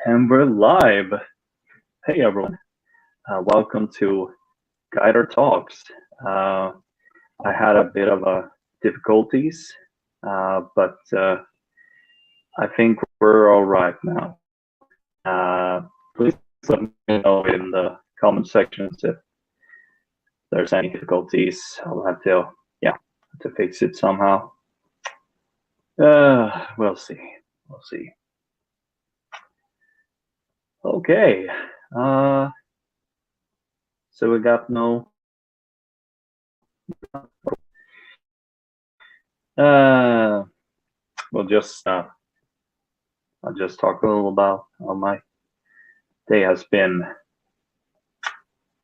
And we're live. Hey everyone, welcome to Giter Talks. Uh, I had a bit of difficulties, but I think we're all right now. Please let me know in the comment sections if there's any difficulties. I'll have to fix it somehow. We'll see. We'll see. Okay. So we got no. We'll just I'll just talk a little about how my day has been.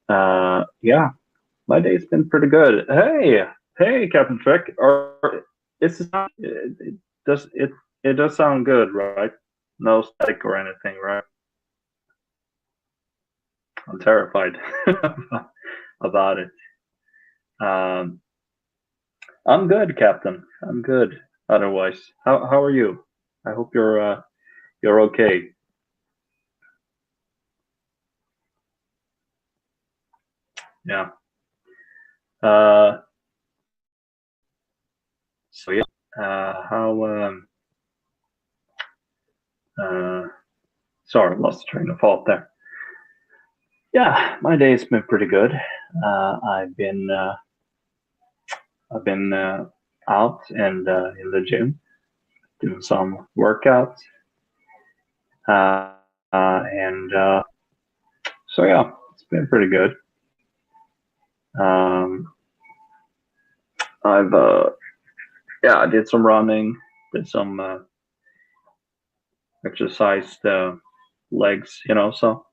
Yeah, my day's been pretty good. Hey, Captain Trek. It it does sound good, right? No static or anything, right? I'm terrified about it. Um, I'm good, Captain. I'm good. Otherwise, how are you? I hope you're okay. Yeah. Uh, so yeah. How uh, sorry, lost the train of thought there. Yeah, my day's been pretty good. I've been out and in the gym doing some workouts, and so yeah, it's been pretty good. Um, I've yeah, I did some running, did some exercised legs, So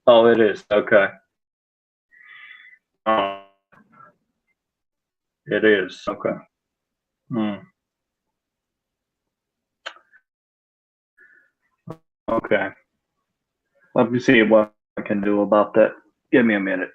oh, it is okay. Uh, it is okay. Hmm. Okay. Let me see what I can do about that. Give me a minute.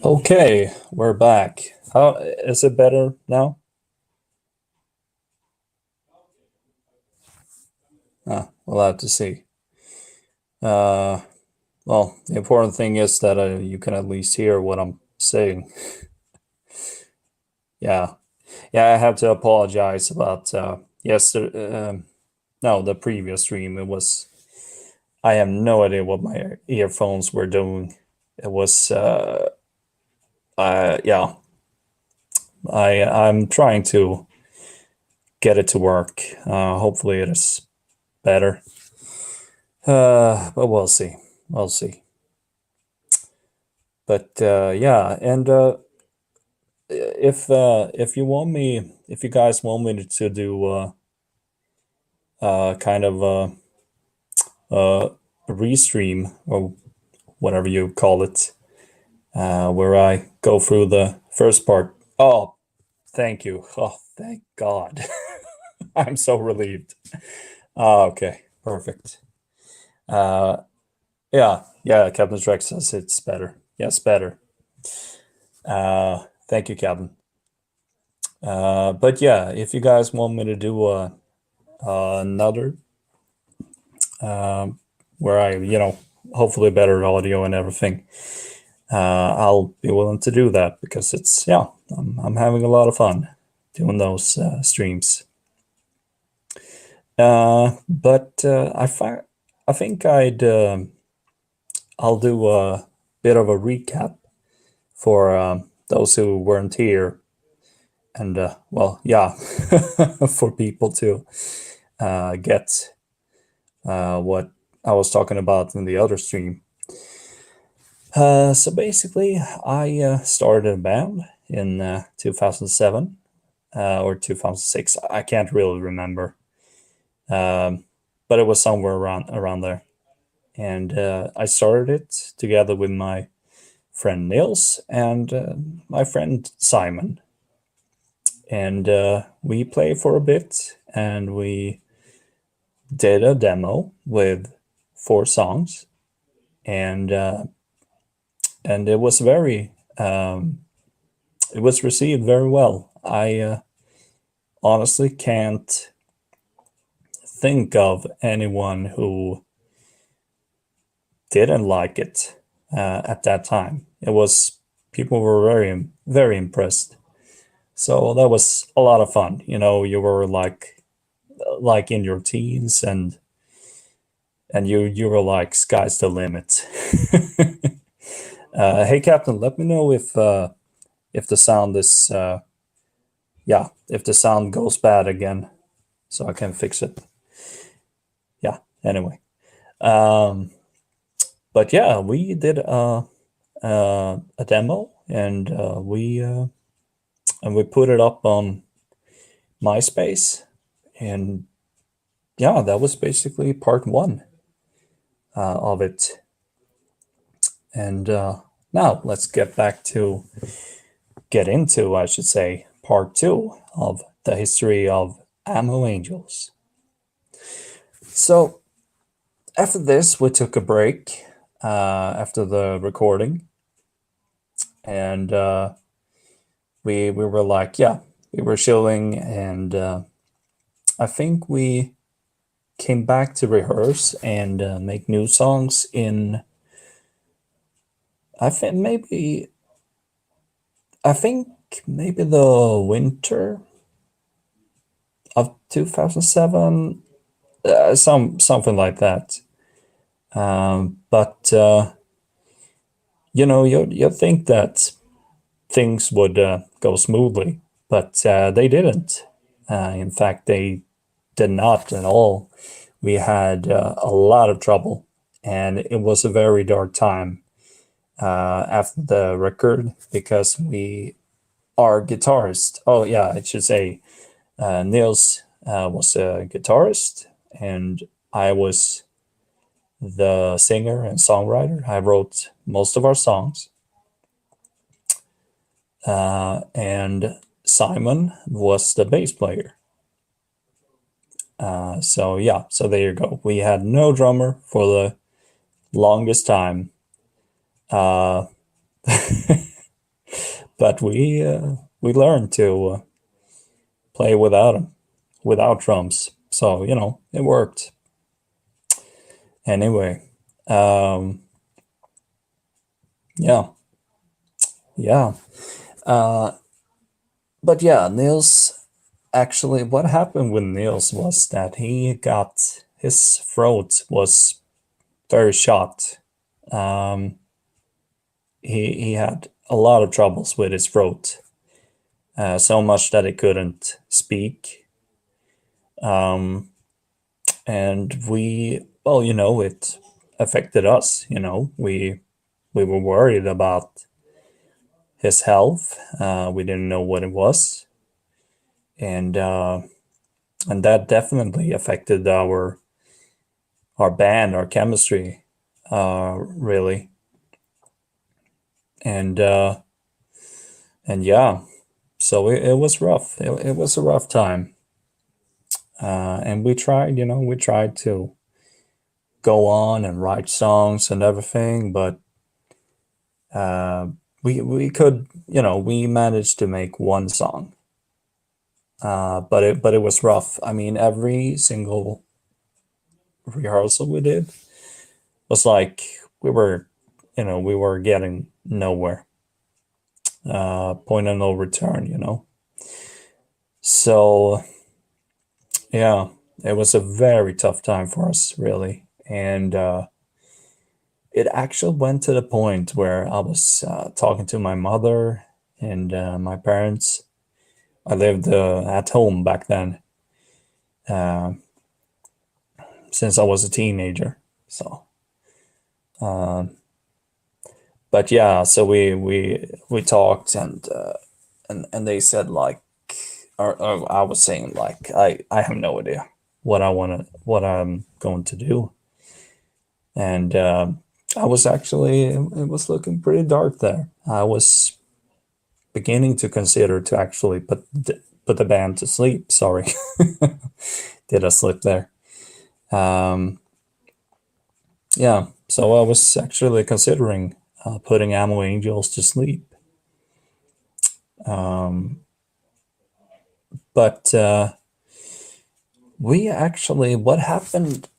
Okay, we're back. How is it better now? We'll have to see. Uh, well, the important thing is that you can at least hear what I'm saying. Yeah, yeah. I have to apologize about yesterday. No, the previous stream. It was. I have no idea what my earphones were doing. It was. Yeah. I'm trying to get it to work. Hopefully, it is better. But we'll see. We'll see. But yeah, and if you want me, if you guys want me to do kind of a restream or whatever you call it, where I go through the first part. Oh, thank you. Oh, thank God. I'm so relieved. Okay, perfect. Uh, yeah, Captain Trek says it's better. Yes, better. Thank you, Captain. But yeah, if you guys want me to do another where I, hopefully better audio and everything, I'll be willing to do that because it's, yeah, I'm having a lot of fun doing those streams. But I think I'll do a bit of a recap for those who weren't here, and well, yeah, for people to get what I was talking about in the other stream. So basically, I started a band in 2007 or 2006. I can't really remember, but it was somewhere around there. And I started it together with my friend Nils and my friend Simon. And we played for a bit, and we did a demo with 4 songs, and it was it was received very well. I honestly can't think of anyone who didn't like it at that time. It was People were very impressed. So that was a lot of fun. You were like in your teens, and you were like, sky's the limit. Hey, Captain, let me know if the sound is yeah, if the sound goes bad again, so I can fix it. Yeah. Anyway, um, but yeah, we did a demo, and we put it up on MySpace, and yeah, that was basically part one of it. And now let's get into, I should say, part two of the history of Ammo Angels. So after this, we took a break after the recording, and we were like, yeah, we were chilling, and I think we came back to rehearse and make new songs in. I think maybe I think maybe the winter of 2007, something like that. But you think that things would go smoothly, but they didn't. In fact, they did not at all. We had a lot of trouble, and it was a very dark time after the record, because our guitarist. Oh yeah, I should say, Niels was a guitarist, and I was the singer and songwriter. I wrote most of our songs, and Simon was the bass player. So yeah, so there you go. We had no drummer for the longest time, uh, but we learned to play without drums. So it worked. Anyway, um, yeah, yeah. Uh, but yeah, Niels. Actually, what happened with Niels was that his throat was very shot. Um, he had a lot of troubles with his throat, so much that he couldn't speak. Um, and well, it affected us. We were worried about his health. We didn't know what it was, and that definitely affected our band, our chemistry, really. And yeah, so it was rough. It was a rough time, and we tried to go on and write songs and everything, but uh, we managed to make one song, but it was rough. I mean, every single rehearsal we did was like we were getting nowhere, point of no return. So yeah, it was a very tough time for us, really. And it actually went to the point where I was talking to my mother and my parents. I lived at home back then, uh, since I was a teenager. So, but yeah, so we talked, and they said like, or I was saying like, I have no idea what I'm going to do, and I was actually, it was looking pretty dark there. I was beginning to consider to actually put the band to sleep. Sorry, did I slip there? Um, yeah, so I was actually considering putting Ammo Angels to sleep. Um, but we actually, what happened,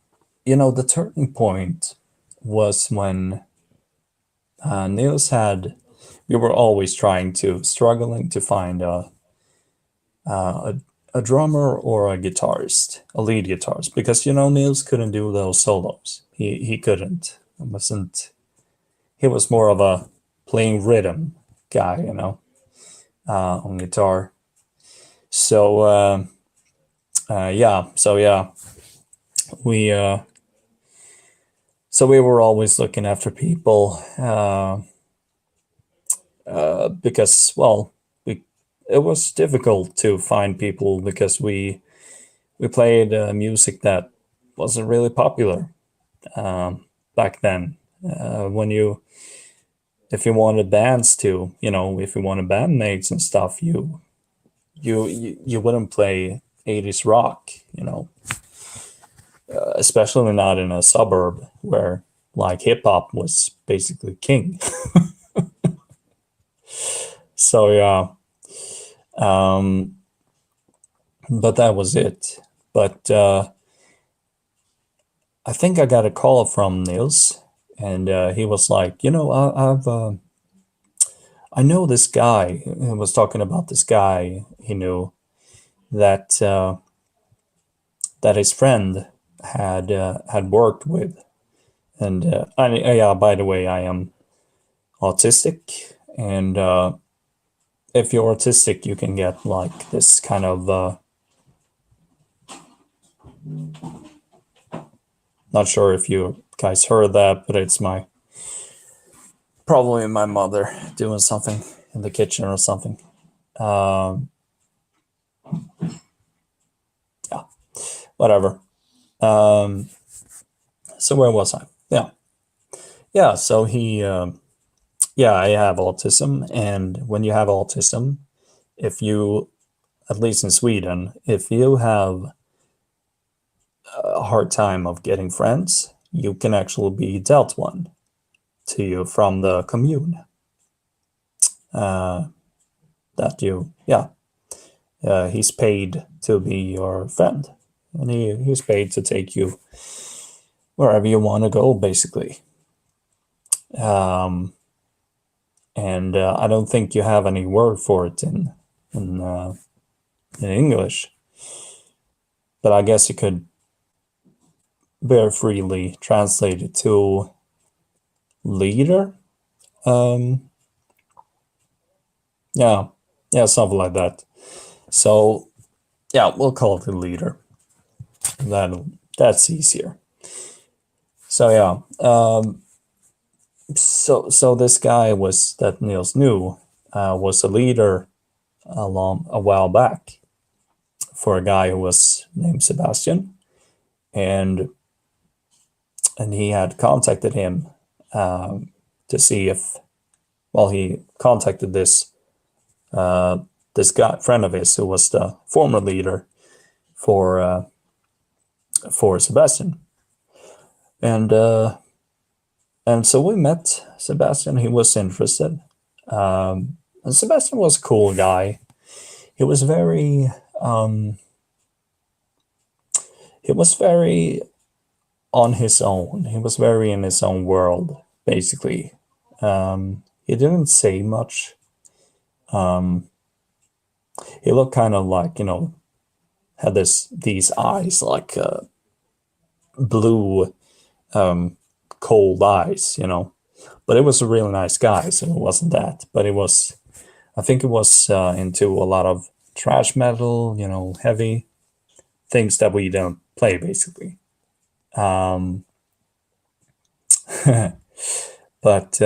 the turning point was when Niels had, we were always struggling to find a drummer or a guitarist, a lead guitarist, because Niels couldn't do those solos. He couldn't. It wasn't. He was more of a playing rhythm guy, on guitar. So yeah, we so we were always looking after people, because, well, we it was difficult to find people because we played music that wasn't really popular back then. When you If you wanted bands to, if you wanted bandmates and stuff, you wouldn't play 80s rock, especially not in a suburb where like hip hop was basically king. So yeah, um, but that was it. But I think I got a call from Niels, and he was like, I know this guy. He was talking about this guy he knew that that his friend had worked with, and yeah. By the way, I am autistic, and if you're autistic, you can get like this kind of not sure if you guys heard that, but it's probably my mother doing something in the kitchen or something. Um, yeah, whatever. Um, so where was I? Yeah, yeah. So yeah, I have autism, and when you have autism, if you, at least in Sweden, if you have a hard time of getting friends, you can actually be dealt one to you from the commune. Uh, that you, yeah, he's paid to be your friend, and he's paid to take you wherever you want to go, basically. Um, and I don't think you have any word for it in uh, in English, but I guess you could very freely translate it to leader. Um, yeah, yeah, something like that. So yeah, we'll call it a leader. That's easier. So yeah, so this guy was that Niels knew was a leader along a while back for a guy who was named Sebastian, and he had contacted him to see if, well, he contacted this guy friend of his who was the former leader for Sebastian, and so we met Sebastian. He was interested, and Sebastian was a cool guy. He was very he was very on his own. He was very in his own world, basically. He didn't say much. He looked kind of like, had these eyes like blue, cold eyes, But it was a really nice guy, so it wasn't that. But I think it was into a lot of thrash metal, heavy things that we don't play, basically. Um, but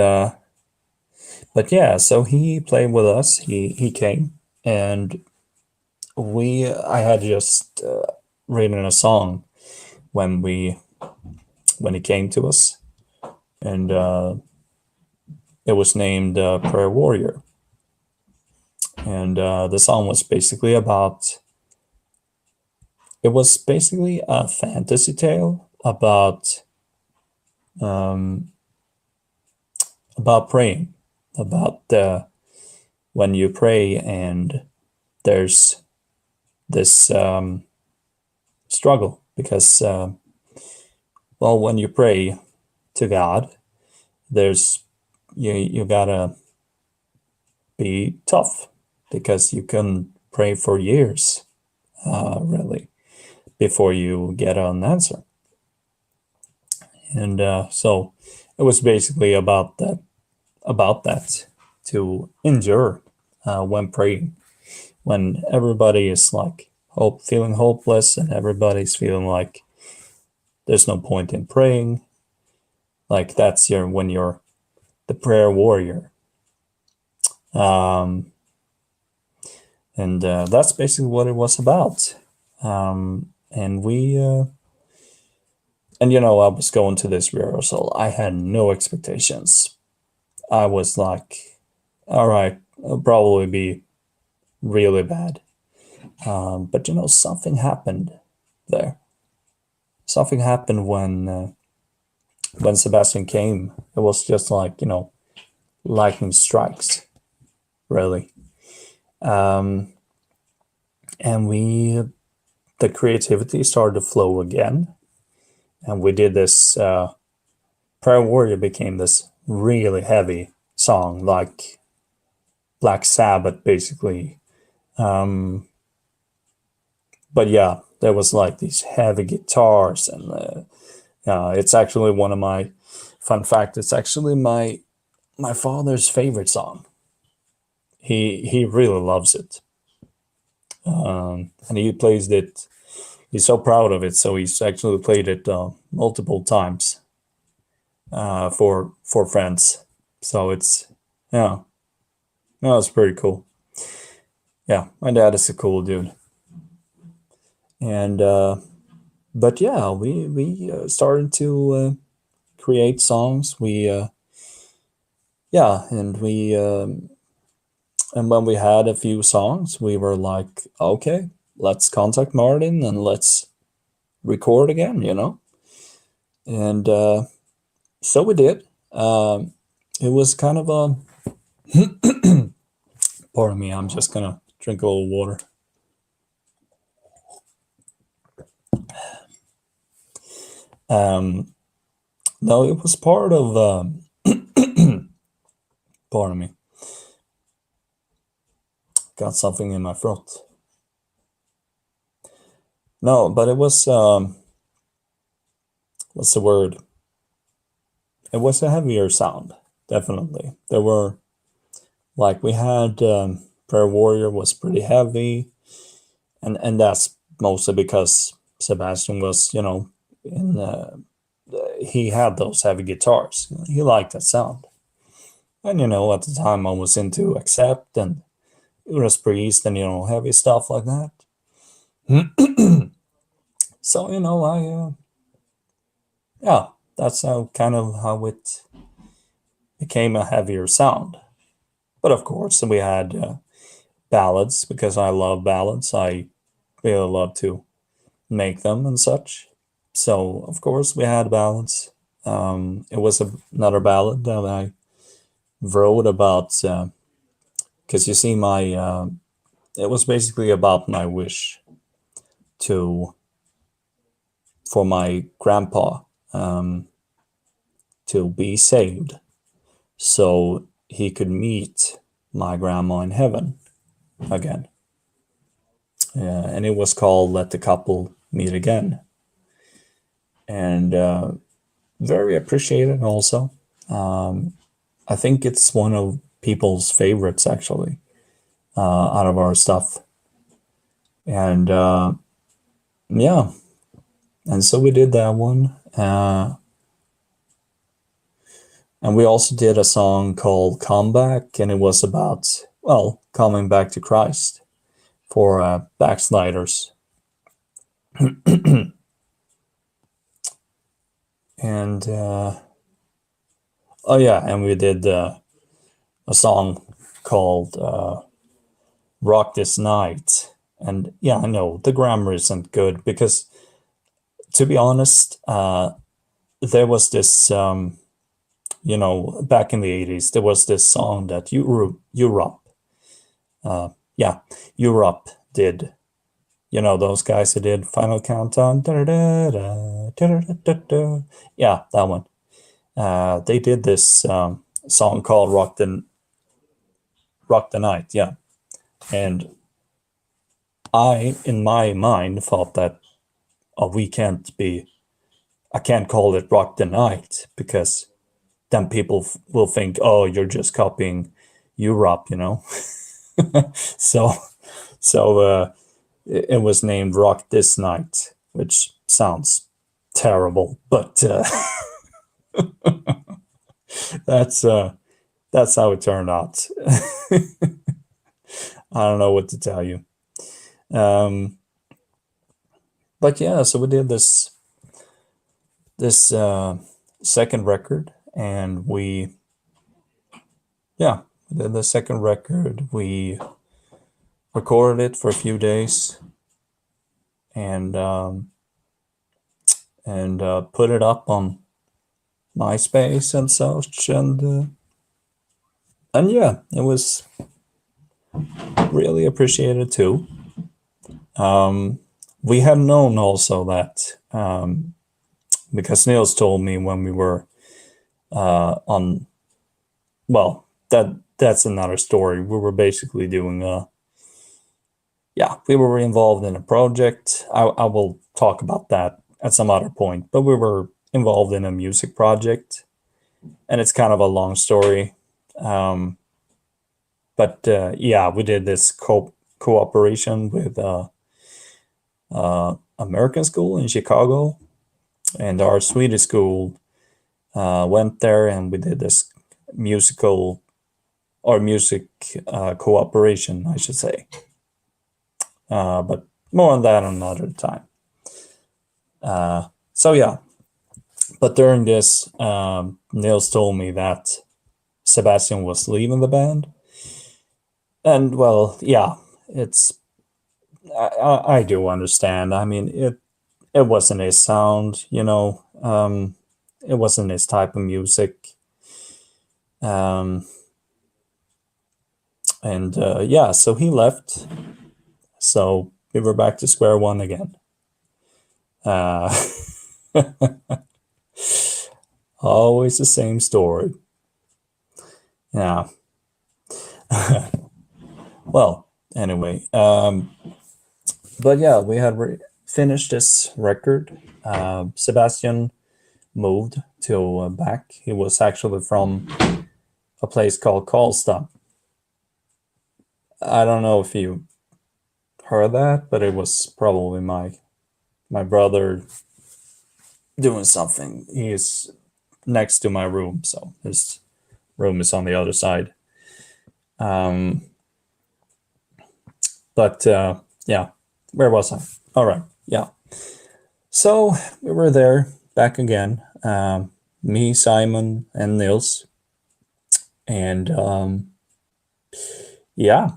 But yeah, so he played with us. He came, and I had just written a song when he came to us, and it was named Prayer Warrior. And the song was basically about it was basically a fantasy tale um, about praying, about when you pray and there's this struggle because well, when you pray to God, there's you gotta be tough because you can pray for years, really, before you get an answer. And so it was basically about that to endure when praying, when everybody is like feeling hopeless, and everybody's feeling like there's no point in praying. Like that's when you're the prayer warrior. Um, and that's basically what it was about. And I was going to this rehearsal. I had no expectations. I was like, all right, it'll probably be really bad. But something happened there. Something happened when Sebastian came. It was just like lightning strikes, really. Um, and the creativity started to flow again, and we did this. Prayer Warrior became this really heavy song, like Black Sabbath, basically. Um, but yeah, there was like these heavy guitars, and it's actually one of my fun fact. It's actually my father's favorite song. He really loves it, and he plays it. He's so proud of it, so he's actually played it multiple times for friends. So yeah, no, it's pretty cool. Yeah, my dad is a cool dude, and but yeah, we started to create songs. We yeah, and when we had a few songs, we were like, okay, let's contact Martin and let's record again, and so we did. It was kind of a pardon me, I'm just gonna drink a little water. Um, no, it was part of pardon me, got something in my throat. No, but it was what's the word? It was a heavier sound, definitely. There were like we had Prayer Warrior was pretty heavy, and that's mostly because Sebastian was, in he had those heavy guitars. He liked that sound. And at the time I was into Accept and Judas Priest and heavy stuff like that. So yeah, that's how it became a heavier sound. But of course, we had ballads because I love ballads. I really love to make them and such. So of course we had ballads. It was another ballad that I wrote about because you see my it was basically about my wish to for my grandpa um, to be saved so he could meet my grandma in heaven again. And it was called Let the Couple Meet Again. And very appreciated also. I think it's one of people's favorites actually out of our stuff. And yeah, and so we did that one. And we also did a song called Comeback, and it was about, well, coming back to Christ for backsliders. And oh yeah, and we did a song called Rock This Night. And yeah, I know the grammar isn't good because, to be honest, there was this, back in the 80s, there was this song that yeah, Europe did. You know, those guys who did Final Countdown. Yeah, that one. They did this song called Rock the Night. Yeah. And I, in my mind, thought that, oh, I can't call it Rock the Night because then people will think, oh, you're just copying Europe, you know? so, so it was named Rock This Night, which sounds terrible, but that's how it turned out. I don't know what to tell you. But yeah, so we did this second record, and we did the second record. We recorded it for a few days, and put it up on MySpace and such, and yeah, it was really appreciated too. We had known also that because Niels told me when we were on, well, that's another story. We were basically doing we were involved in a project. I will talk about that at some other point, but we were involved in a music project, and it's kind of a long story. But yeah, we did this cooperation with American school in Chicago, and our Swedish school went there, and we did this music cooperation, I should say. But more on that another time. So yeah, but during this, Niels told me that Sebastian was leaving the band, and well, yeah, I do understand. I mean, it wasn't his sound, you know. It wasn't his type of music. And yeah, so he left. So we were back to square one again. Always the same story. Yeah. Well, anyway, but yeah, we had finished this record. Sebastian moved to back. He was actually from a place called Karlstad. I don't know if you heard that, but it was probably my brother doing something. He's next to my room, so his room is on the other side. But yeah, where was I? All right, yeah. So we were there back again. Me, Simon, and Nils, and yeah,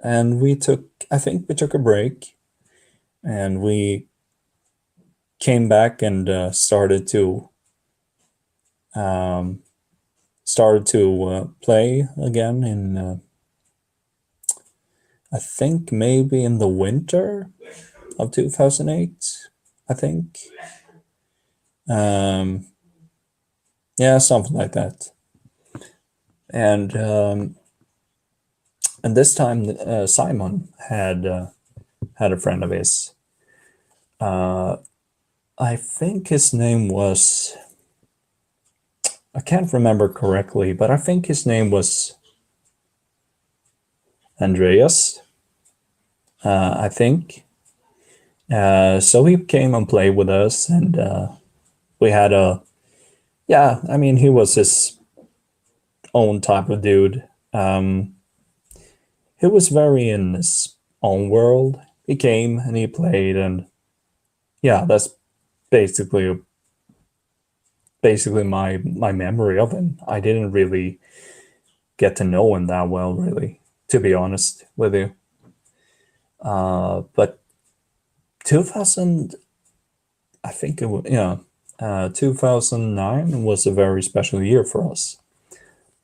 and I think we took a break, and we came back and started to play again in I think maybe in the winter of 2008, I think. Yeah, something like that. And this time Simon had a friend of his. I think his name was, I can't remember correctly, but I think his name was Andreas, I think. So he came and played with us, and we had he was his own type of dude. He was very in his own world. He came and he played, and yeah, that's basically my memory of him. I didn't really get to know him that well, really, to be honest with you. But 2000, I think it was, yeah, 2009 was a very special year for us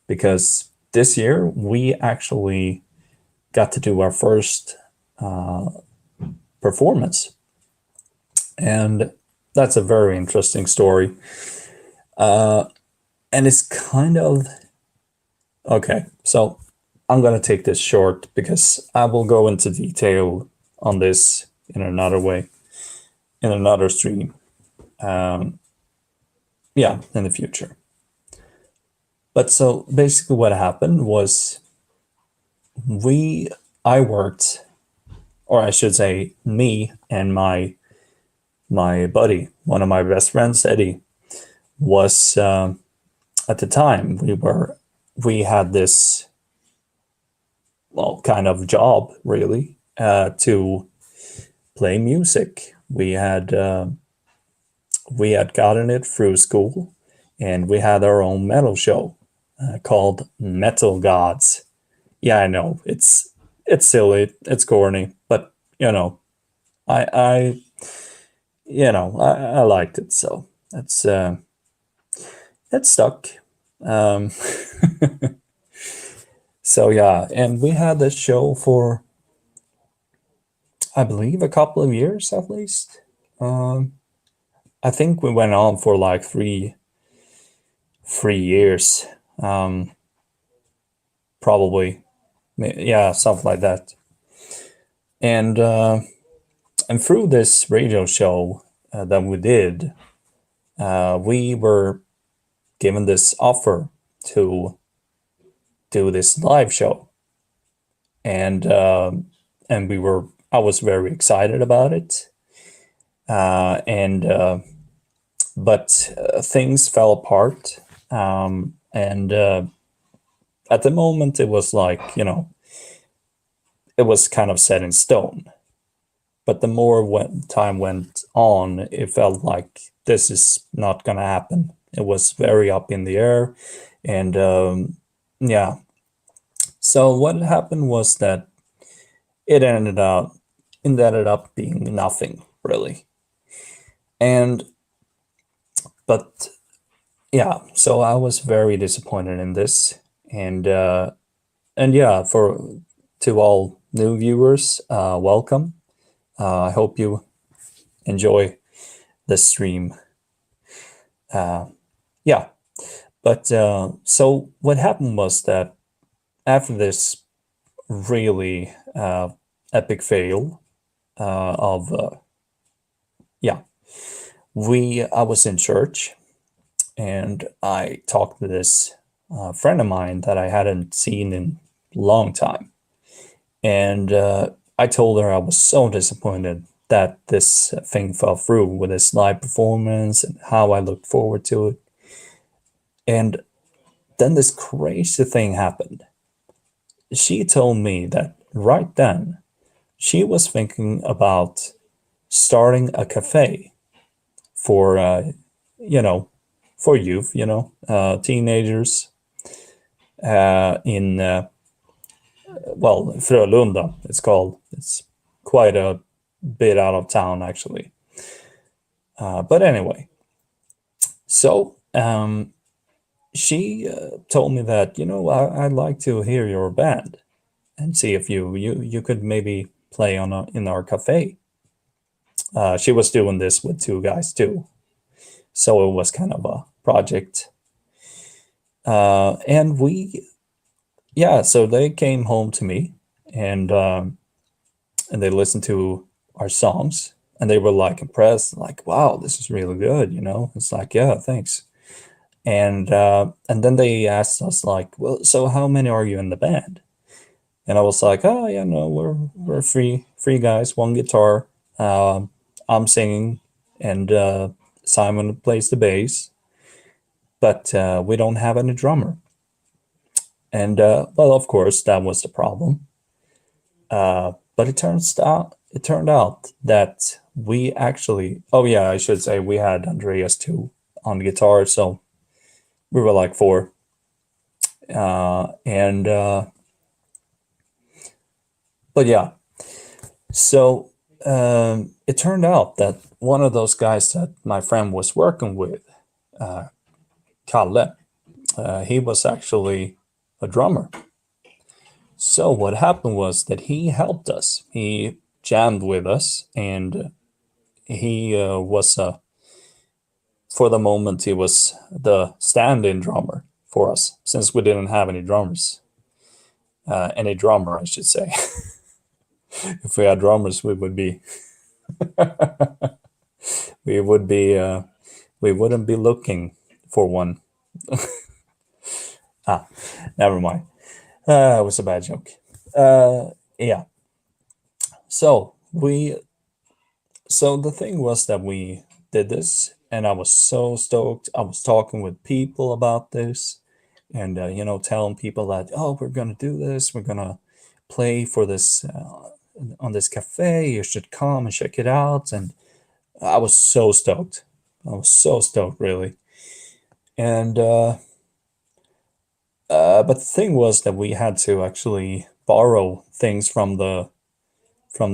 because this year we actually got to do our first performance, and that's a very interesting story. And it's kind of okay. So I'm gonna take this short because I will go into detail on this in another way, in another stream. Yeah, in the future. But so basically, what happened was we, I worked, or I should say, me and my buddy, one of my best friends, Eddie, was at the time we had this well kind of job really to play music. We had gotten it through school, and we had our own metal show called Metal Gods. Yeah, I know it's silly, it's corny, but I I liked it, so it's stuck. Um, so yeah, and we had this show for I believe a couple of years at least. Um, I think we went on for like three years, probably. Yeah, something like that. And through this radio show that we did, we were given this offer to do this live show, and I was very excited about it, and but things fell apart, and at the moment it was like it was kind of set in stone. But the more time went on, it felt like this is not going to happen. It was very up in the air. And yeah. So what happened was that it ended up being nothing really. And but yeah, so I was very disappointed in this. And yeah, for to all new viewers, welcome. I hope you enjoy the stream. Yeah, but so what happened was that after this really epic fail of yeah, I was in church and I talked to this friend of mine that I hadn't seen in a long time, and I told her I was so disappointed that this thing fell through with this live performance and how I looked forward to it. And then this crazy thing happened. She told me that right then she was thinking about starting a cafe for, you know, for youth, teenagers in, well, Frölunda, it's called. It's quite a bit out of town, actually. But anyway, so she told me that I'd like to hear your band and see if you could maybe play in our cafe. She was doing this with two guys too, so it was kind of a project. And so they came home to me, and they listened to our songs, and they were like impressed, like, wow, this is really good. It's like, yeah, thanks. And then they asked us like, well, so how many are you in the band? And I was like, oh yeah, no, we're three guys, one guitar. I'm singing, and Simon plays the bass, but we don't have any drummer. And well, of course, that was the problem. But it turned out that we actually, oh yeah, I should say we had Andreas too on the guitar, so we were like four. And but yeah, so it turned out that one of those guys that my friend was working with, Kalle, he was actually a drummer. So what happened was that he helped us. He jammed with us, and he was for the moment he was the stand-in drummer for us since we didn't have any drummers. Any drummer, I should say. If we had drummers, we would be we wouldn't be looking for one. Never mind. It was a bad joke. Yeah. So we so the thing was that we did this, and I was so stoked. I was talking with people about this, and telling people that, oh, we're gonna do this. We're gonna play for this on this cafe. You should come and check it out. And I was so stoked. I was so stoked, really. And but the thing was that we had to actually borrow things from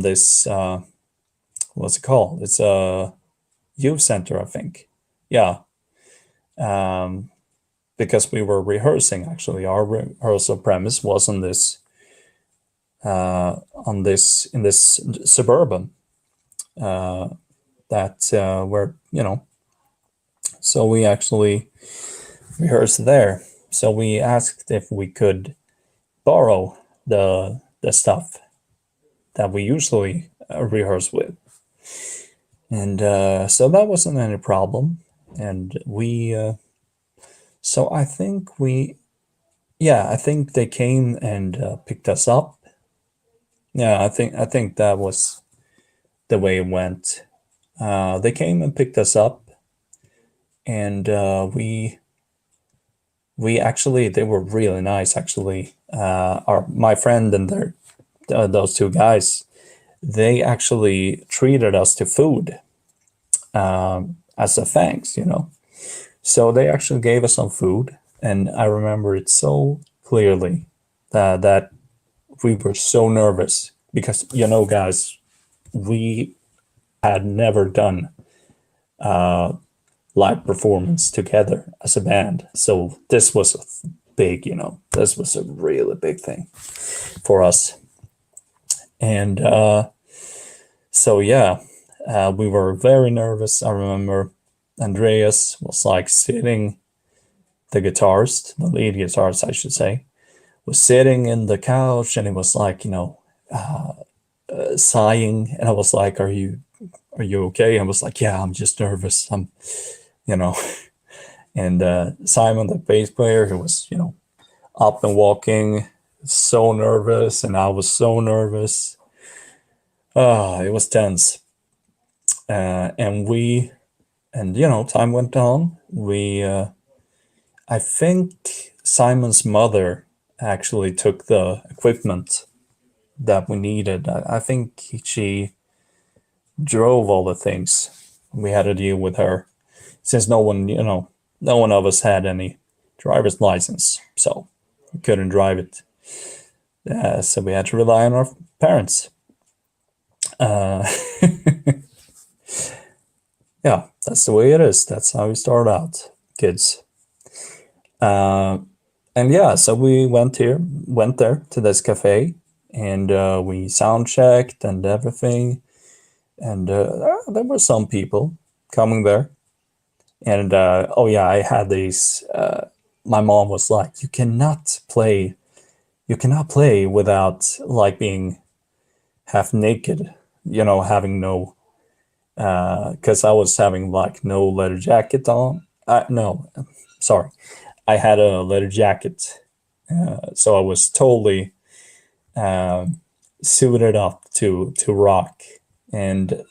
this what's it called? It's a youth center, I think. Yeah, um, because we were rehearsing. Actually, our rehearsal premise was on this in this suburban uh, that where so we actually rehearsed there. So we asked if we could borrow the stuff that we usually rehearse with, and so that wasn't any problem. And we so I think we yeah, I think they came and picked us up. Yeah, I think that was the way it went. They came and picked us up, and we actually they were really nice. Actually, our my friend and those two guys, they actually treated us to food as a thanks. So they actually gave us some food, and I remember it so clearly that we were so nervous because guys, we had never done live performance together as a band. So this was a big, this was a really big thing for us. And so yeah, we were very nervous. I remember Andreas was like sitting, the guitarist, the lead guitarist, I should say, was sitting in the couch, and he was like, sighing, and I was like, "Are you okay?" I was like, "Yeah, I'm just nervous. I'm, you know." And Simon, the bass player, who was, up and walking, so nervous, and I was so nervous. It was tense. And time went on. I think Simon's mother actually took the equipment that we needed. I think she drove all the things we had to deal with her, since no one of us had any driver's license, so we couldn't drive it. So we had to rely on our parents. Uh, yeah, that's the way it is. That's how we start out, kids. Uh, and yeah, so we went there to this cafe, and we sound checked and everything. And there were some people coming there. And oh yeah, I had these. My mom was like, you cannot play without like being half naked, having no, because I was having like no leather jacket on. No, sorry, I had a leather jacket, so I was totally suited up to rock, and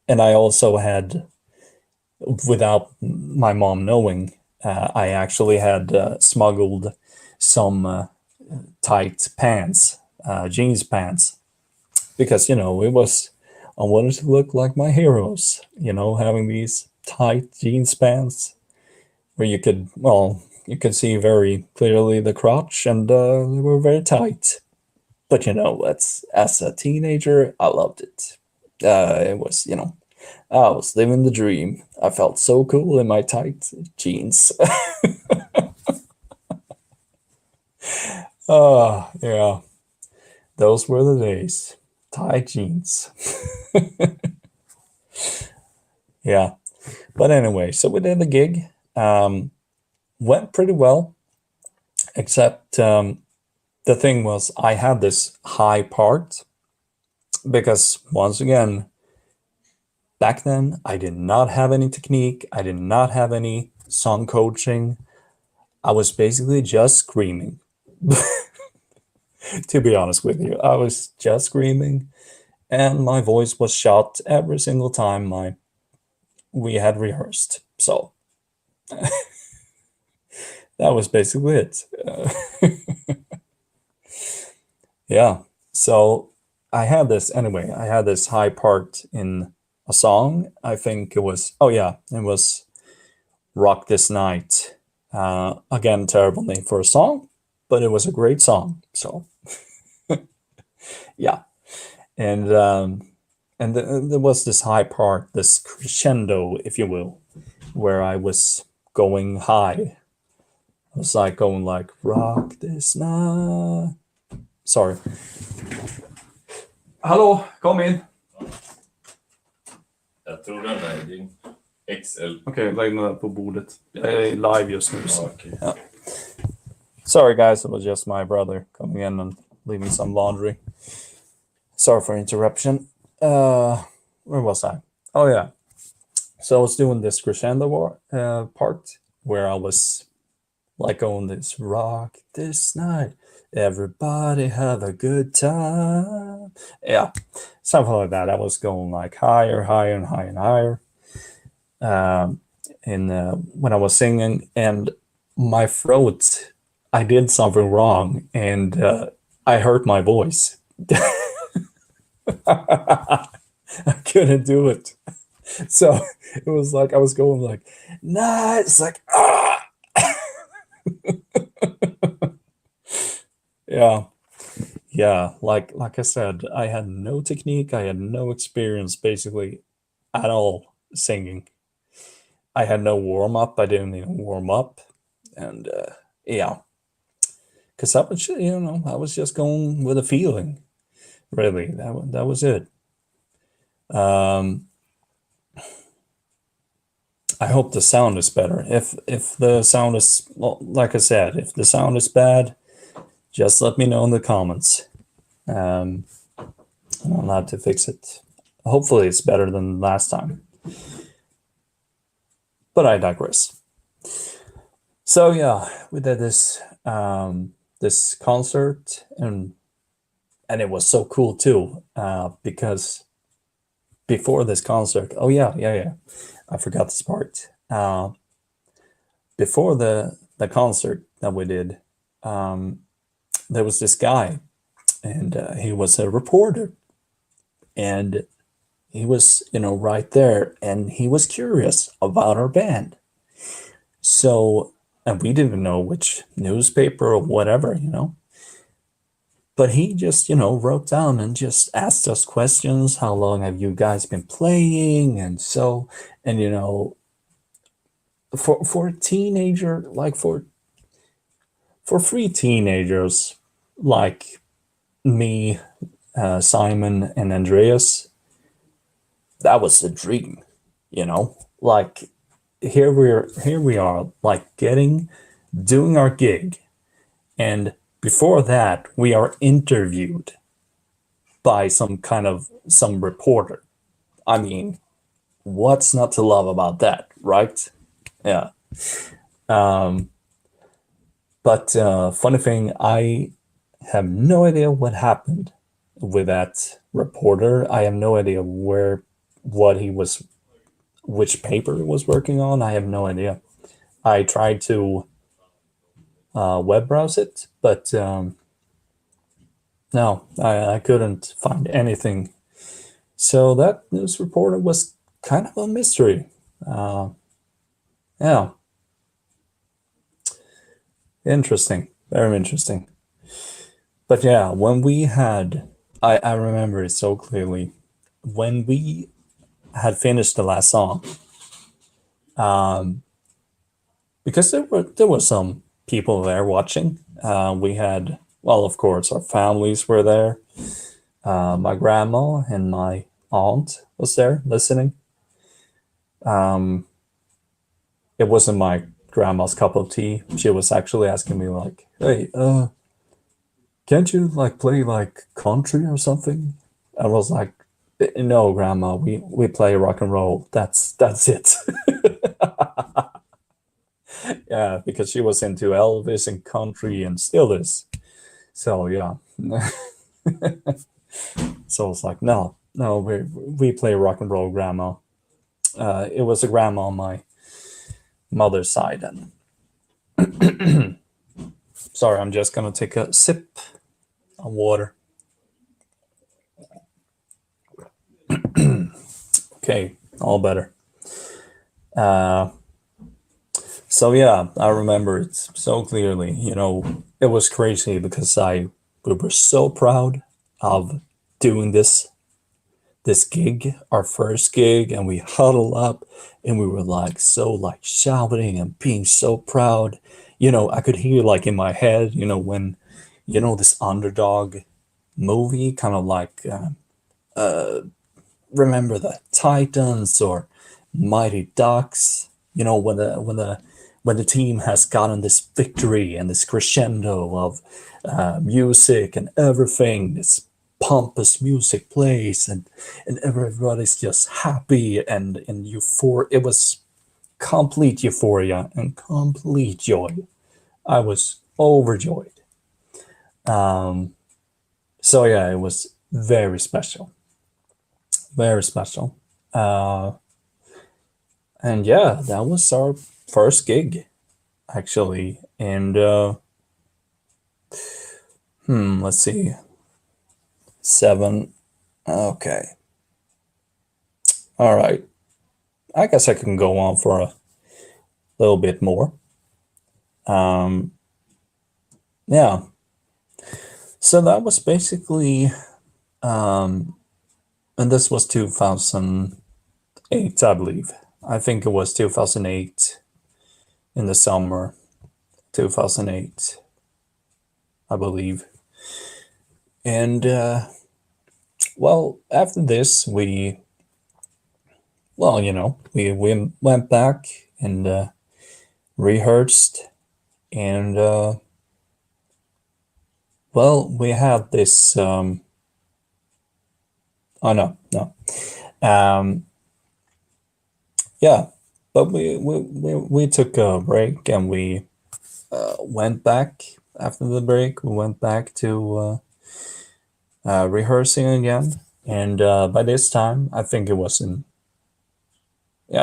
I also had, without my mom knowing, I actually had smuggled some tight pants, jeans pants, because it was, I wanted to look like my heroes, having these tight jeans pants where you could see very clearly the crotch, and they were very tight. But as a teenager, I loved it. It was, I was living the dream. I felt so cool in my tight jeans. Yeah, those were the days. Tight jeans. Yeah. But anyway, so we did the gig. Went pretty well, except the thing was, I had this high part because, once again, back then I did not have any technique. I did not have any song coaching. I was basically just screaming. To be honest with you, I was just screaming, and my voice was shot every single time we had rehearsed. So that was basically it. Yeah. So I had this high part in a song. I think it was, oh yeah, it was Rock This Night. Again, terrible name for a song, but it was a great song. So yeah. And there was this high part, this crescendo, if you will, where I was going high. I was like going like, rock this night. Sorry. Hallå, kom in. Jag tror den är din XL. Okej, lägg den på bordet. Jag är live just nu. Så. Okay. Ja. Sorry guys, it was just my brother coming in and leaving some laundry. Sorry for interruption. Where was I? Oh yeah. So I was doing this crescendo part where I was like on this rock this night. Everybody have a good time. Yeah, something like that. I was going like higher, higher, and higher and higher. When I was singing, and my throat, I did something wrong, and I hurt my voice. I couldn't do it. So it was like I was going like, nah, it's like, ah. Yeah, like I said, I had no technique, I had no experience basically at all singing. I had no warm-up, I didn't even warm up, and yeah, because I was, I was just going with a feeling, really. That was it. I hope the sound is better. If the sound is, well, like I said, if the sound is bad, just let me know in the comments. And I'll have to fix it. Hopefully it's better than last time. But I digress. So yeah, we did this this concert, and it was so cool too, because before this concert, oh yeah, I forgot this part. Before the concert that we did, there was this guy, and he was a reporter, and he was, right there, and he was curious about our band. So, and we didn't know which newspaper or whatever, but he just, wrote down and just asked us questions. How long have you guys been playing? And so, and for a teenager, like for three teenagers like me, Simon, and Andreas, that was the dream, like here we are, like doing our gig, and before that we are interviewed by some reporter. I mean, what's not to love about that, right? Yeah. But funny thing, I have no idea what happened with that reporter. I have no idea which paper he was working on. I have no idea. I tried to web browse it, but no, I couldn't find anything. So that news reporter was kind of a mystery. Yeah, interesting, very interesting. But yeah, when we had, I remember it so clearly. When we had finished the last song, because there were some people there watching. We had, well, of course, our families were there. My grandma and my aunt was there listening. Um, it wasn't my grandma's cup of tea. She was actually asking me like, "Hey, can't you like play like country or something?" I was like, "No, grandma, we play rock and roll. That's it." Yeah, because she was into Elvis and country and still is. So yeah. So it's like, no, no, we play rock and roll, grandma. It was a grandma on my mother's side, and sorry, I'm just gonna take a sip of water. Okay, all better. Uh, so yeah, I remember it so clearly. It was crazy because we were so proud of doing this gig, our first gig, and we huddled up and we were like so like shouting and being so proud. I could hear like in my head, when this underdog movie, kind of like remember the Titans or Mighty Ducks, when the team has gotten this victory and this crescendo of music and everything, this pompous music plays, and everybody's just happy and euphoric. It was complete euphoria and complete joy. I was overjoyed. So yeah, it was very special, very special. And yeah, that was our first gig actually. And let's see, 7. Okay, all right. I guess I can go on for a little bit more. Yeah. So that was basically, and this was 2008, I believe. I think it was 2008 in the summer, 2008, I believe. And well, after this, we went back and rehearsed, and well, we had this. Oh no. Um, yeah, but we took a break and we went back after the break. We went back to rehearsing again, and by this time, I think it was in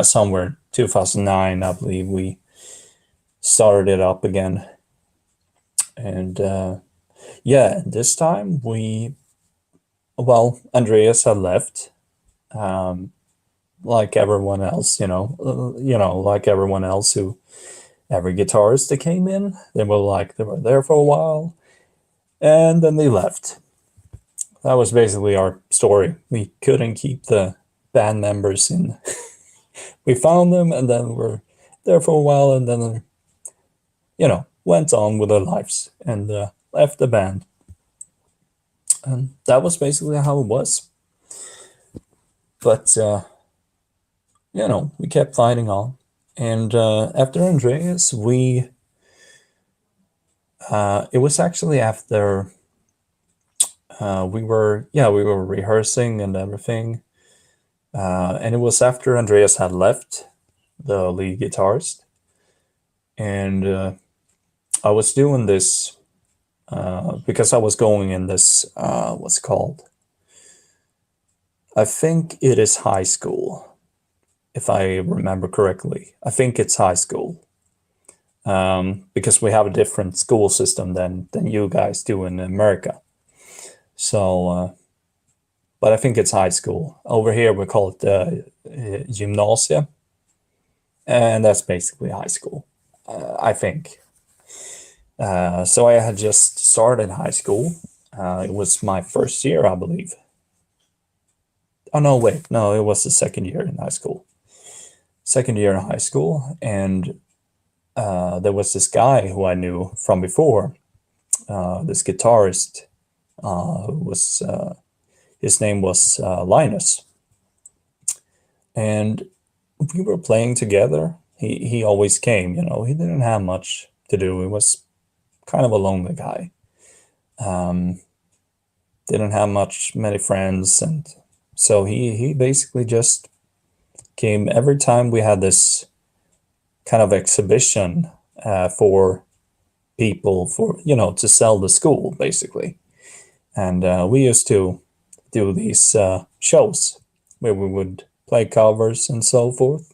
somewhere 2009, I believe we started it up again, and yeah, this time Andreas had left, like everyone else, like everyone else who every guitarist that came in, they were there for a while, and then they left. That was basically our story. We couldn't keep the band members in. We found them, and then we're there for a while, and then went on with their lives and left the band. And that was basically how it was. But we kept fighting on. And after Andreas, it was actually after we were rehearsing and everything, and it was after Andreas had left, the lead guitarist, and I was doing this because I was going in this what's it called? I think it is high school, if I remember correctly. I think it's high school. because we have a different school system than you guys do in America. So, but I think it's high school. Over here we call it gymnasia, and that's basically high school, I think. So I had just started high school. It was my first year, I believe. Oh no, wait, no, it was the second year in high school. Second year in high school, and there was this guy who I knew from before. This guitarist who was his name was Linus, and we were playing together. He always came. He didn't have much to do. He was kind of a lonely guy. Didn't have many friends, and so he basically just came every time we had this kind of exhibition for people to sell the school basically. And we used to do these shows where we would play covers and so forth.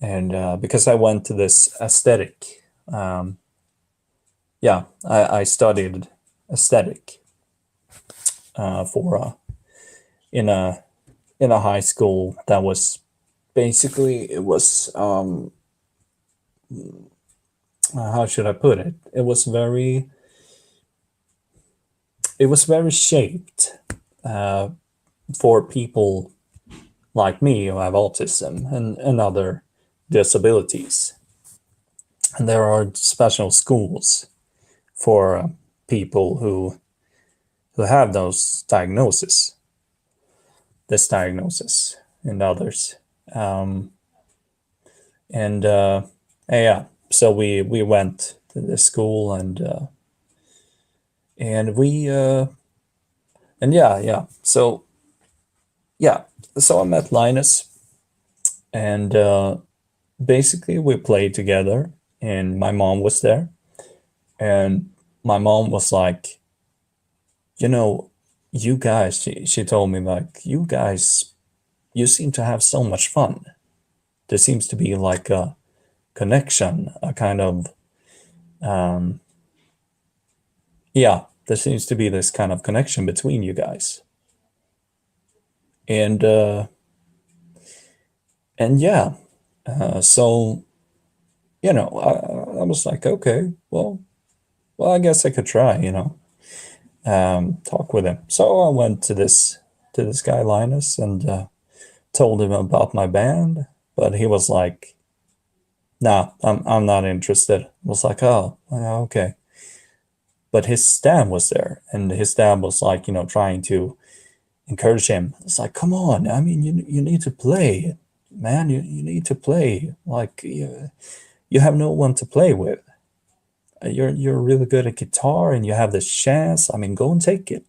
And because I went to this aesthetic, I studied aesthetic for in a high school that was basically, it was how should I put it? It was very shaped for people like me who have autism and other disabilities. And there are special schools for people who have this diagnosis and others. So we went to this school and so I met Linus, and basically we played together, and my mom was there, and my mom was like, you guys, she told me, like, you guys, you seem to have so much fun. There seems to be like a connection, a kind of there seems to be this kind of connection between you guys. And so I was like, okay, well, I guess I could try, talk with him. So I went to this guy Linus and told him about my band, but he was like, "Nah, I'm not interested." I was like, "Oh, yeah, okay." But his dad was there, and his dad was like, trying to encourage him. It's like, come on, I mean, you need to play, man. You need to play. Like, you have no one to play with. You're really good at guitar, and you have this chance. I mean, go and take it.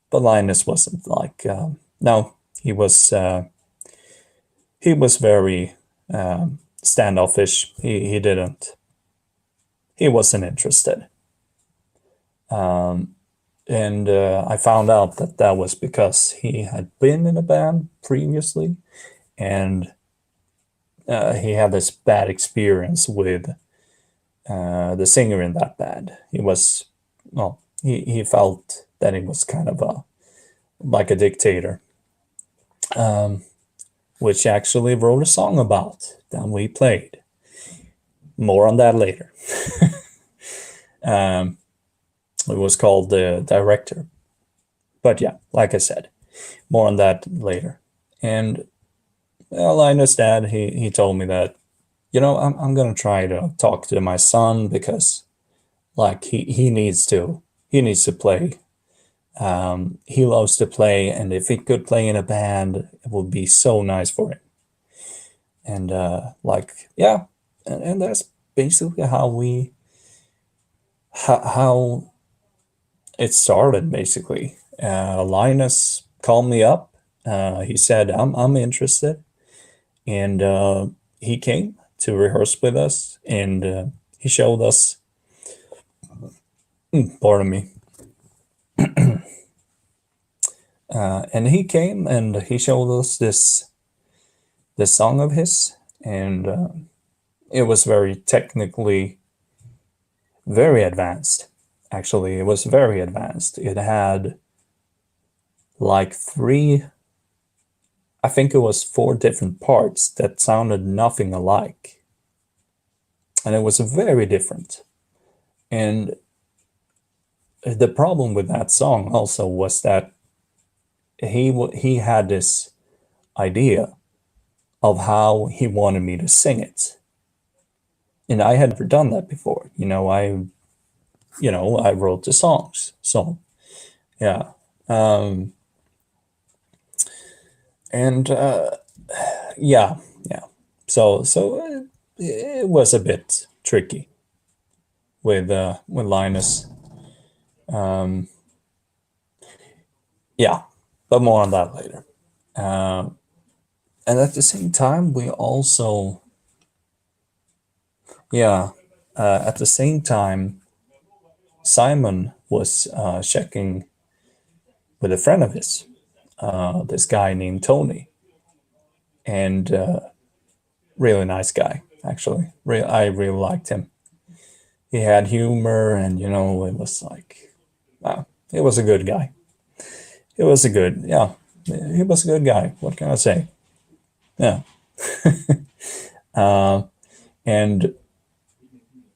But Linus wasn't like, no, he was very standoffish. He wasn't interested. And I found out that was because he had been in a band previously, and he had this bad experience with the singer in that band. He felt that he was kind of like a dictator, which actually wrote a song about that we played. More on that later. It was called The Director. But yeah, like I said, more on that later. And Linus' dad, he told me that, I'm going to try to talk to my son because, like, he needs to play. He loves to play, and if he could play in a band, it would be so nice for him. And and that's basically how it started. Basically, Linus called me up. He said, "I'm interested," and he came to rehearse with us, and he showed us. Pardon me. And he came and he showed us this song of his, and it was very technically very advanced. Actually, it was very advanced. It had like I think it was 4 different parts that sounded nothing alike. And it was very different. And the problem with that song also was that he had this idea of how he wanted me to sing it. And I had never done that before. I wrote the songs. So, yeah. And yeah. So it was a bit tricky with Linus. Yeah, but more on that later. And at the same time, we also, at the same time, Simon was checking with a friend of his, this guy named Tony, and really nice guy, actually. I really liked him. He had humor, and it was like, he was a good guy. He was a good guy. What can I say? Yeah. And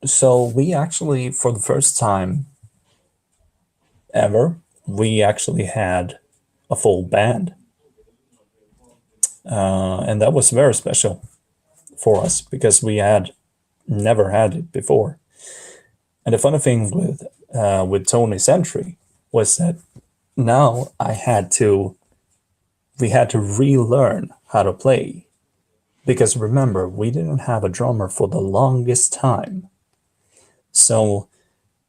so we actually, for the first time ever, we actually had a full band. And that was very special for us because we had never had it before. And the funny thing with Tony's entry was that now we had to relearn how to play. Because remember, we didn't have a drummer for the longest time. So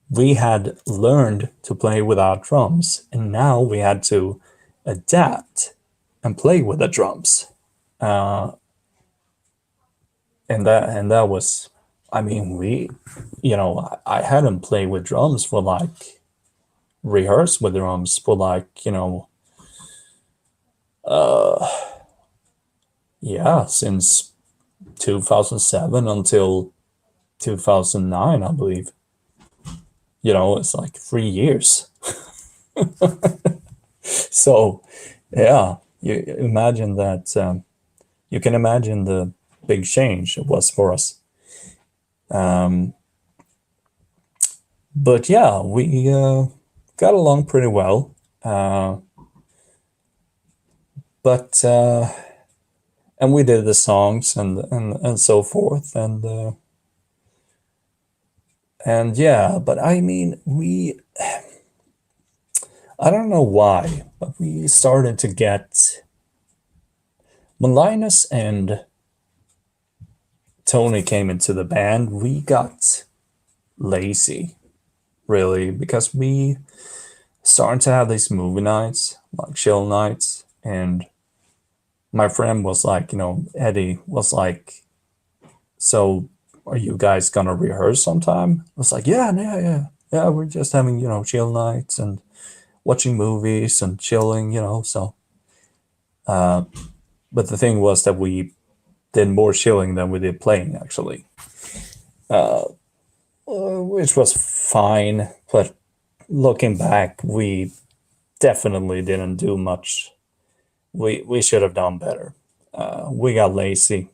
we had learned to play without drums, and now we had to adapt and play with the drums. And that was, I mean, I hadn't played with drums for like, rehearsed with drums for like, since 2007 until 2009, I believe. It's like 3 years. So, yeah, you imagine that. You can imagine the big change it was for us. But yeah, we got along pretty well. But and we did the songs and so forth, and yeah, but I mean, I don't know why, but we started to get, when Linus and Tony came into the band, we got lazy, really, because we started to have these movie nights, like chill nights, and my friend was like, Eddie was like, so are you guys gonna rehearse sometime? I was like, yeah, we're just having, chill nights and watching movies and chilling, so. But the thing was that we did more chilling than we did playing, actually. Which was fine, but looking back, we definitely didn't do much. We should have done better. We got lazy.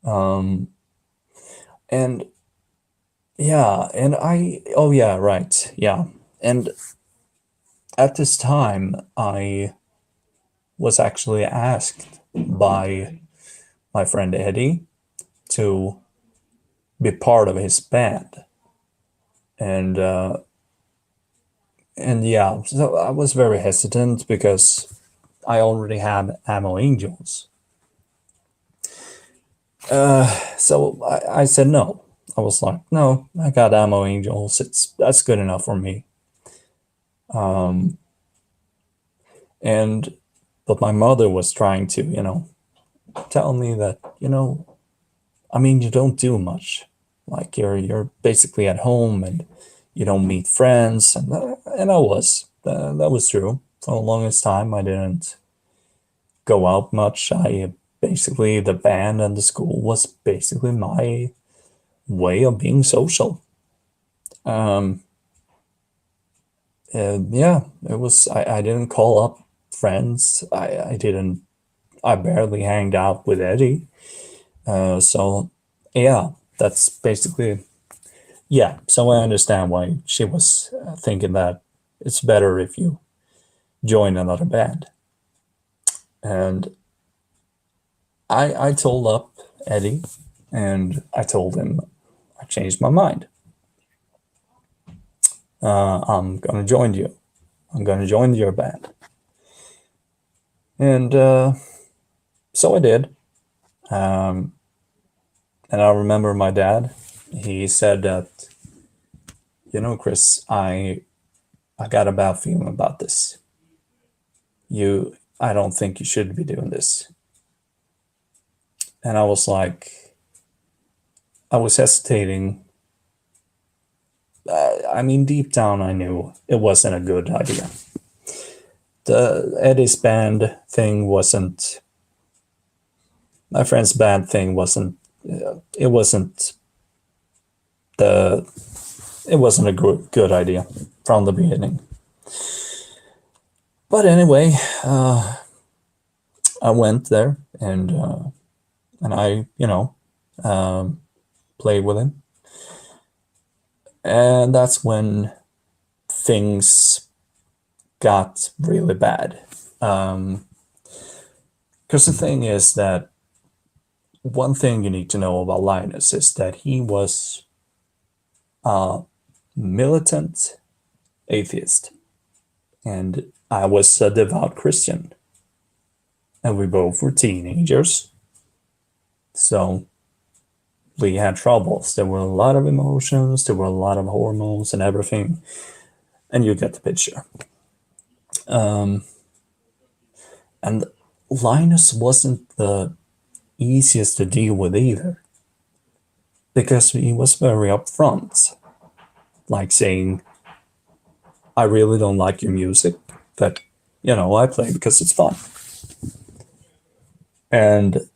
And yeah, oh yeah, right, yeah. And at this time, I was actually asked by my friend Eddie to be part of his band. And yeah, so I was very hesitant because I already had Ammo Angels. So I said no. I was like, no, I got Ammo Angels. That's good enough for me. But my mother was trying to, tell me that, I mean, you don't do much. Like you're basically at home and you don't meet friends, and I was that was true. For the longest time, I didn't go out much. I basically the band and the school was basically my way of being social. Um, and yeah, it was. I didn't call up friends. I didn't. I barely hanged out with Eddie. So yeah, that's basically yeah. So I understand why she was thinking that it's better if you join another band. And I told up Eddie, and I told him I changed my mind. I'm gonna join you. I'm gonna join your band. And so I did. Um, and I remember my dad. He said that, Chris, I got a bad feeling about this. I don't think you should be doing this. And I was like, I was hesitating. I mean, deep down, I knew it wasn't a good idea. The Eddie's band thing wasn't, my friend's band thing wasn't, it wasn't the, it wasn't a good idea from the beginning. But anyway, I went there and I, played with him. And that's when things got really bad. Because the thing is that one thing you need to know about Linus is that he was a militant atheist, and I was a devout Christian, and we both were teenagers. So we had troubles. There were a lot of emotions, there were a lot of hormones and everything, and you get the picture. And Linus wasn't the easiest to deal with either, because he was very upfront, like saying, I really don't like your music, but I play because it's fun. And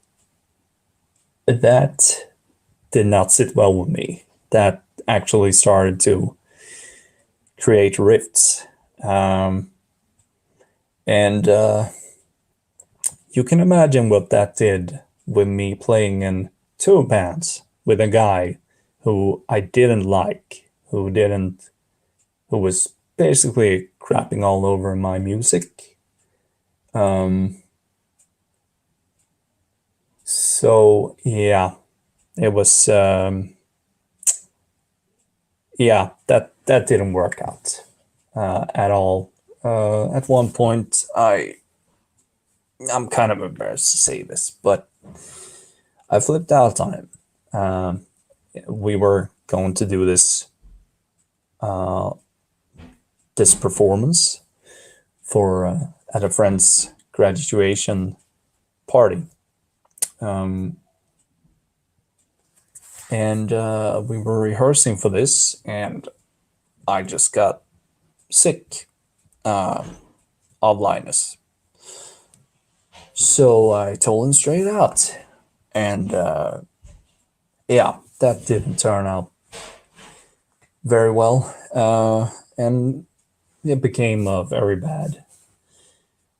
that did not sit well with me. That actually started to create rifts. And you can imagine what that did with me playing in two bands with a guy who I didn't like, who was basically crapping all over my music. So yeah, it was that didn't work out at all. At one point, I'm kind of embarrassed to say this, but I flipped out on him. We were going to do this performance for at a friend's graduation party, and we were rehearsing for this, and I just got sick of Linus. So I told him straight out, and yeah, that didn't turn out very well, and it became very bad.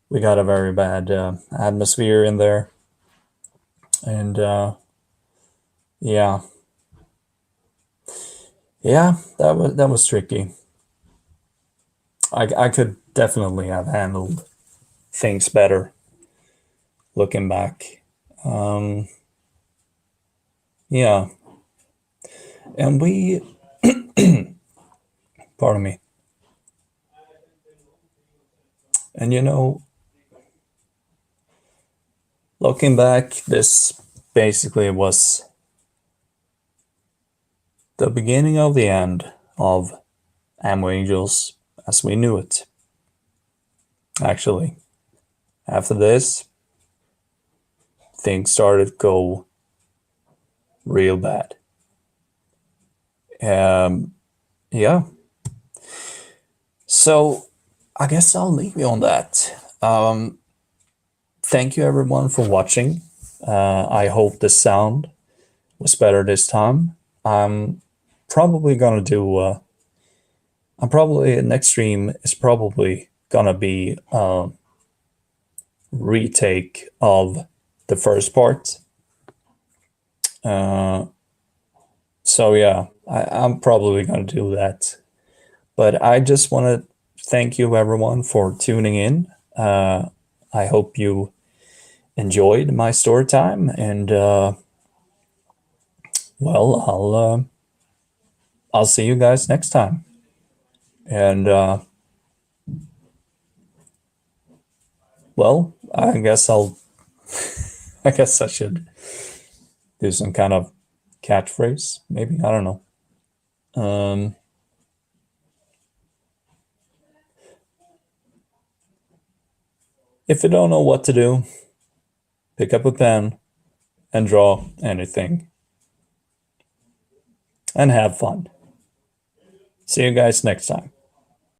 We got a very bad atmosphere in there, and yeah, that was tricky. I could definitely have handled things better looking back. Yeah, and we, pardon me, and looking back, this basically was the beginning of the end of Ammo Angels as we knew it. Actually, after this, things started to go real bad. Yeah. So I guess I'll leave you on that. Thank you everyone for watching. I hope the sound was better this time. I'm probably gonna do. Next stream is probably gonna be a retake of the first part. So yeah, I'm probably gonna do that. But I just want to thank you everyone for tuning in. I hope you enjoyed my story time, and well, I'll see you guys next time. And well, I guess I guess I should do some kind of catchphrase, maybe. I don't know. If you don't know what to do, pick up a pen and draw anything. And have fun. See you guys next time.